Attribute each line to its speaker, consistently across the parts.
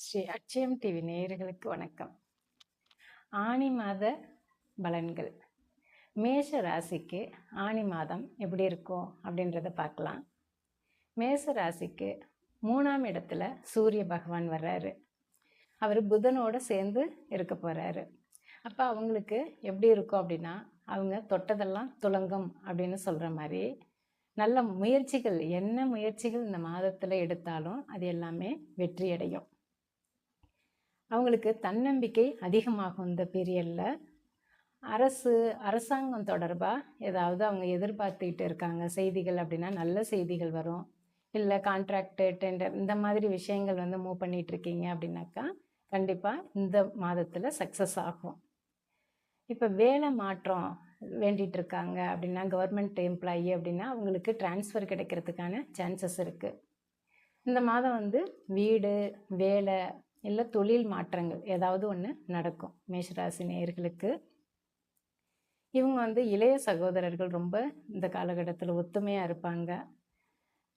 Speaker 1: Sri அட்சயம் TV நேயர்களுக்கு வணக்கம். ஆனி மாத பலன்கள். மேஷ ராசிக்கு ஆனி மாதம் எப்படி இருக்கும் அப்படின்றத பார்க்கலாம். மேஷ ராசிக்கு 3ஆம் இடத்துல சூரிய பகவான் வர்றாரு. அவர் புதனோட சேர்ந்து இருக்க போறாரு. அப்போ அவங்களுக்கு எப்படி இருக்கும் அப்படின்னா, அவங்க தொட்டதெல்லாம் துலங்கும் அப்படின்னு சொல்ற மாதிரி நல்ல முயற்சிகள், என்ன முயற்சிகள் இந்த மாதத்துல எடுத்தாலும் அது எல்லாமே வெற்றி அடையும். அவங்களுக்கு தன்னம்பிக்கை அதிகமாகும். இந்த பீரியட்ல அரசாங்கம் தொடர்பாக ஏதாவது அவங்க எதிர்பார்த்துக்கிட்டு இருக்காங்க செய்திகள் அப்படின்னா நல்ல செய்திகள் வரும். இல்லை கான்ட்ராக்டு டெண்டர் இந்த மாதிரி விஷயங்கள் மூவ் பண்ணிட்டு இருக்கீங்க அப்படின்னாக்கா கண்டிப்பாக இந்த மாதத்தில் சக்ஸஸ் ஆகும். இப்போ வேலை மாற்றம் வேண்டிட்டு இருக்காங்க அப்படின்னா, கவர்மெண்ட் எம்ப்ளாயி அப்படின்னா அவங்களுக்கு டிரான்ஸ்ஃபர் கிடைக்கிறதுக்கான சான்சஸ் இருக்குது. இந்த மாதம் வீடு, வேலை இல்லை தொழில் மாற்றங்கள் ஏதாவது ஒன்று நடக்கும் மேஷராசி நேயர்களுக்கு. இவங்க இளைய சகோதரர்கள் ரொம்ப இந்த காலகட்டத்தில் ஒத்துமையாக இருப்பாங்க.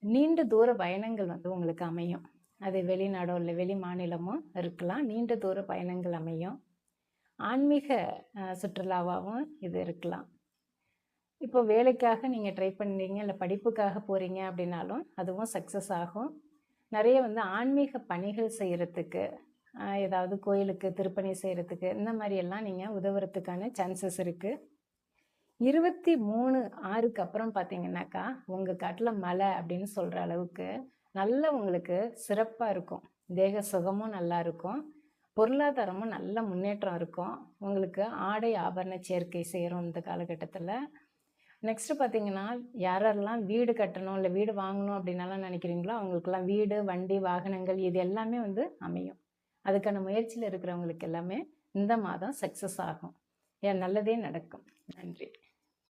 Speaker 1: நீண்ட தூர பயணங்கள் உங்களுக்கு அமையும். அது வெளிநாடோ இல்லை வெளி மாநிலமோ இருக்கலாம். நீண்ட தூர பயணங்கள் அமையும். ஆன்மீக சுற்றுலாவாகவும் இது இருக்கலாம். இப்போ வேலைக்காக நீங்கள் ட்ரை பண்ணுறீங்க இல்லை படிப்புக்காக போகிறீங்க அப்படின்னாலும் அதுவும் சக்ஸஸ் ஆகும். நிறைய ஆன்மீக பணிகள் செய்கிறதுக்கு, ஏதாவது கோயிலுக்கு திருப்பணி செய்கிறதுக்கு இந்த மாதிரியெல்லாம் நீங்கள் உதவுறதுக்கான சான்சஸ் இருக்குது. 23/6க்கு அப்புறம் பார்த்தீங்கன்னாக்கா உங்கள் காட்டில் மழை அப்படின்னு சொல்கிற அளவுக்கு நல்ல உங்களுக்கு சிறப்பாக இருக்கும். தேக சுகமும் நல்லா இருக்கும். பொருளாதாரமும் நல்ல முன்னேற்றம் இருக்கும். உங்களுக்கு ஆடை ஆபரண சேர்க்கை செய்கிறோம் இந்த காலகட்டத்தில். நெக்ஸ்ட்டு பார்த்தீங்கன்னா, யாரெல்லாம் வீடு கட்டணும் இல்லை வீடு வாங்கணும் அப்படின்னாலாம் நினைக்கிறீங்களோ அவங்களுக்கெல்லாம் வீடு, வண்டி, வாகனங்கள் இது எல்லாமே அமையும். அதுக்கான முயற்சியில் இருக்கிறவங்களுக்கு எல்லாமே இந்த மாதம் சக்ஸஸ் ஆகும். நல்லதே நடக்கும். நன்றி.